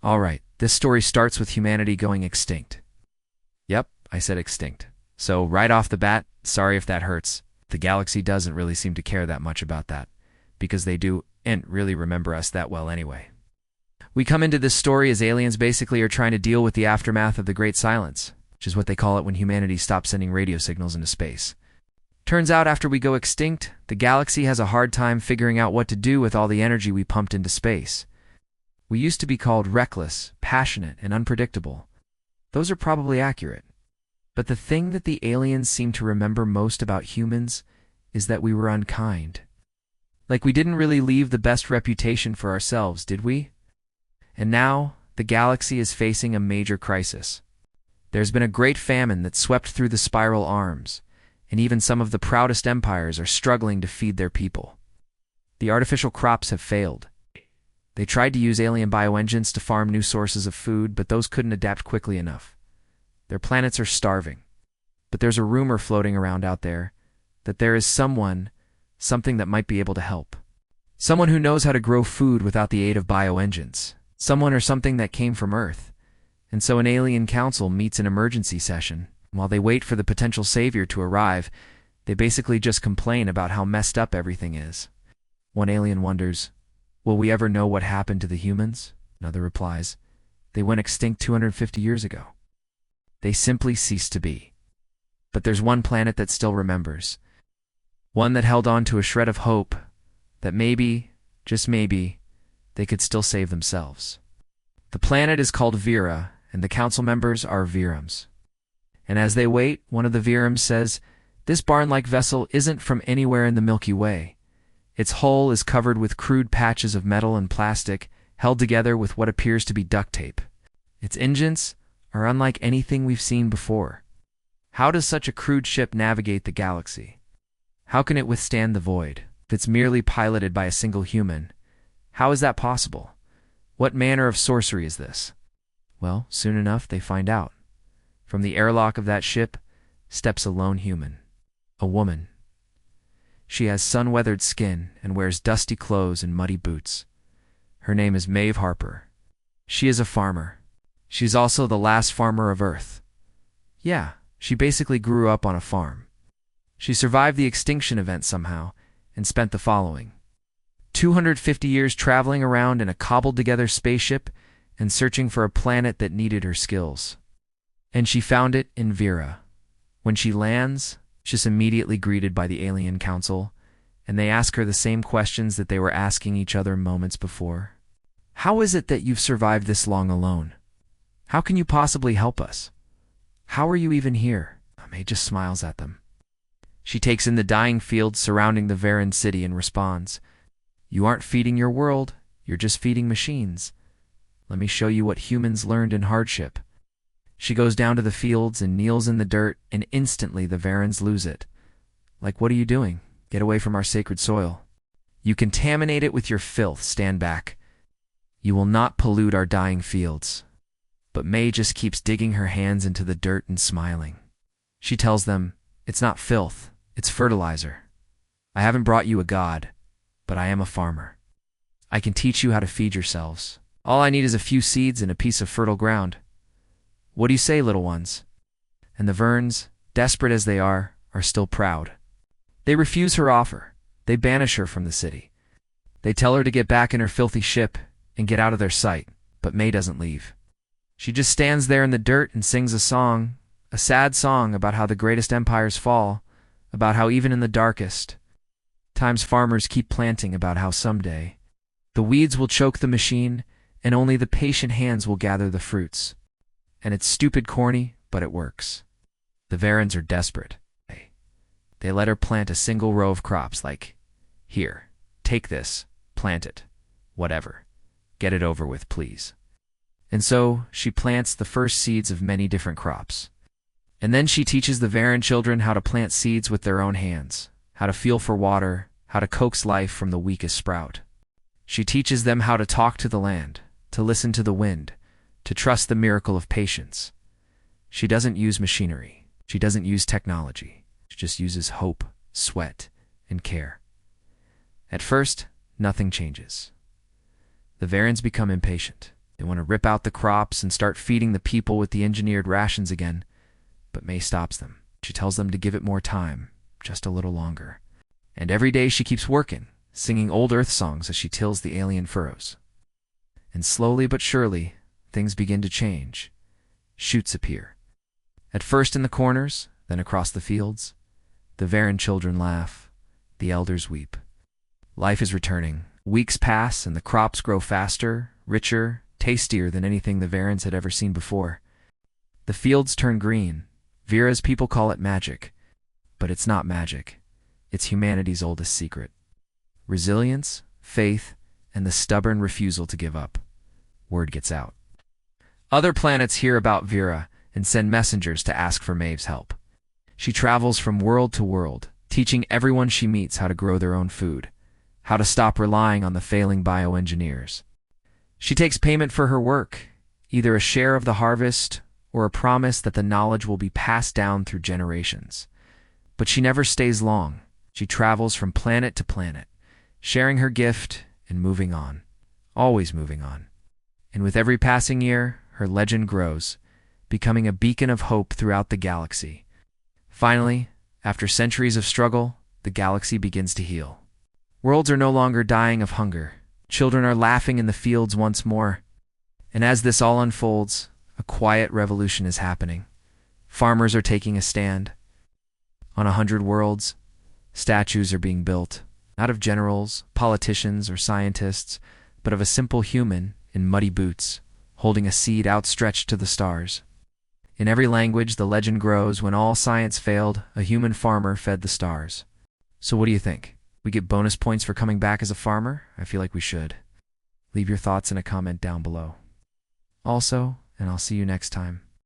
Alright, this story starts with humanity going extinct. Yep, I said extinct. So right off the bat, sorry if that hurts. The galaxy doesn't really seem to care that much about that, because they do and really remember us that well anyway. We come into this story as aliens basically are trying to deal with the aftermath of the Great Silence, which is what they call it when humanity stops sending radio signals into space. Turns out after we go extinct, the galaxy has a hard time figuring out what to do with all the energy we pumped into space. We used to be called reckless, passionate, and unpredictable. Those are probably accurate. But the thing that the aliens seem to remember most about humans is that we were unkind. Like we didn't really leave the best reputation for ourselves, did we? And now, the galaxy is facing a major crisis. There's been a great famine that swept through the spiral arms, and even some of the proudest empires are struggling to feed their people. The artificial crops have failed. They tried to use alien bioengines to farm new sources of food, but those couldn't adapt quickly enough. Their planets are starving. But there's a rumor floating around out there that there is something that might be able to help. Someone who knows how to grow food without the aid of bioengines. Someone or something that came from Earth. And so an alien council meets an emergency session. While they wait for the potential savior to arrive, they basically just complain about how messed up everything is. One alien wonders, will we ever know what happened to the humans? Another replies, they went extinct 250 years ago. They simply ceased to be. But there's one planet that still remembers. One that held on to a shred of hope that maybe, just maybe, they could still save themselves. The planet is called Vera, and the council members are Virums. And as they wait, one of the Virums says, this barn-like vessel isn't from anywhere in the Milky Way. Its hull is covered with crude patches of metal and plastic, held together with what appears to be duct tape. Its engines are unlike anything we've seen before. How does such a crude ship navigate the galaxy? How can it withstand the void? If it's merely piloted by a single human, how is that possible? What manner of sorcery is this? Well, soon enough they find out. From the airlock of that ship steps a lone human, a woman. She has sun-weathered skin and wears dusty clothes and muddy boots. Her name is Maeve Harper. She is a farmer. She's also the last farmer of Earth. Yeah, she basically grew up on a farm. She survived the extinction event somehow and spent the following: 250 years traveling around in a cobbled-together spaceship and searching for a planet that needed her skills. And she found it in Vera. When she lands, she's immediately greeted by the Alien Council, and they ask her the same questions that they were asking each other moments before. How is it that you've survived this long alone? How can you possibly help us? How are you even here? May just smiles at them. She takes in the dying fields surrounding the Veran city and responds, you aren't feeding your world, you're just feeding machines. Let me show you what humans learned in hardship. She goes down to the fields and kneels in the dirt, and instantly the Varans lose it. Like, what are you doing? Get away from our sacred soil. You contaminate it with your filth, stand back. You will not pollute our dying fields. But May just keeps digging her hands into the dirt and smiling. She tells them, it's not filth, it's fertilizer. I haven't brought you a god, but I am a farmer. I can teach you how to feed yourselves. All I need is a few seeds and a piece of fertile ground. What do you say, little ones? And the Verns, desperate as they are still proud. They refuse her offer. They banish her from the city. They tell her to get back in her filthy ship and get out of their sight, but May doesn't leave. She just stands there in the dirt and sings a song, a sad song about how the greatest empires fall, about how even in the darkest times farmers keep planting, about how someday the weeds will choke the machine and only the patient hands will gather the fruits. And it's stupid corny, but it works. The Varans are desperate. They let her plant a single row of crops like, here, take this, plant it, whatever. Get it over with, please. And so she plants the first seeds of many different crops. And then she teaches the Varan children how to plant seeds with their own hands, how to feel for water, how to coax life from the weakest sprout. She teaches them how to talk to the land, to listen to the wind, to trust the miracle of patience. She doesn't use machinery. She doesn't use technology. She just uses hope, sweat, and care. At first, nothing changes. The Varans become impatient. They want to rip out the crops and start feeding the people with the engineered rations again. But May stops them. She tells them to give it more time, just a little longer. And every day she keeps working, singing old Earth songs as she tills the alien furrows. And slowly but surely, things begin to change. Shoots appear. At first in the corners, then across the fields. The Varen children laugh. The elders weep. Life is returning. Weeks pass and the crops grow faster, richer, tastier than anything the Varens had ever seen before. The fields turn green. Vera's people call it magic. But it's not magic. It's humanity's oldest secret. Resilience, faith, and the stubborn refusal to give up. Word gets out. Other planets hear about Vera and send messengers to ask for Maeve's help. She travels from world to world, teaching everyone she meets how to grow their own food, how to stop relying on the failing bioengineers. She takes payment for her work, either a share of the harvest or a promise that the knowledge will be passed down through generations. But she never stays long. She travels from planet to planet, sharing her gift and moving on, always moving on. And with every passing year, her legend grows, becoming a beacon of hope throughout the galaxy. Finally, after centuries of struggle, the galaxy begins to heal. Worlds are no longer dying of hunger. Children are laughing in the fields once more. And as this all unfolds, a quiet revolution is happening. Farmers are taking a stand. On 100 worlds, statues are being built, not of generals, politicians, or scientists, but of a simple human in muddy boots, holding a seed outstretched to the stars. In every language, the legend grows: when all science failed, a human farmer fed the stars. So what do you think? We get bonus points for coming back as a farmer? I feel like we should. Leave your thoughts in a comment down below. Also, and I'll see you next time,